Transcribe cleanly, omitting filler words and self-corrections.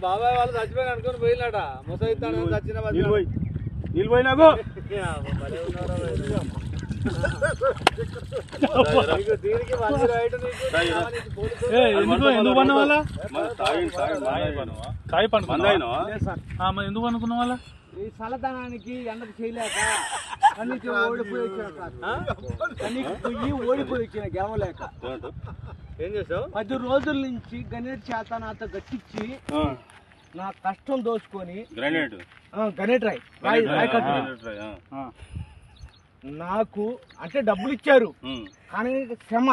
బాబాయ్ వాళ్ళు చచ్చిపోయి అనుకుని పోయినాట ముసైతాను చచ్చిన నిలిపోయినాకు ఎందుకు పన్న వాళ్ళ ఎందుకు అనుకున్న వాళ్ళ ఈ చల్లదనానికి ఎండకు చేయలేక కన్నీకి ఓడిపోయి వచ్చిన గెలవలేక ఏం చేసావు 10 రోజుల నుంచి గణేట్ చేత నాతో గట్టించి నా కష్టం దోచుకొని గణేట్ రాయ్ నాకు అంటే డబ్బులు ఇచ్చారు కానీ శ్రమ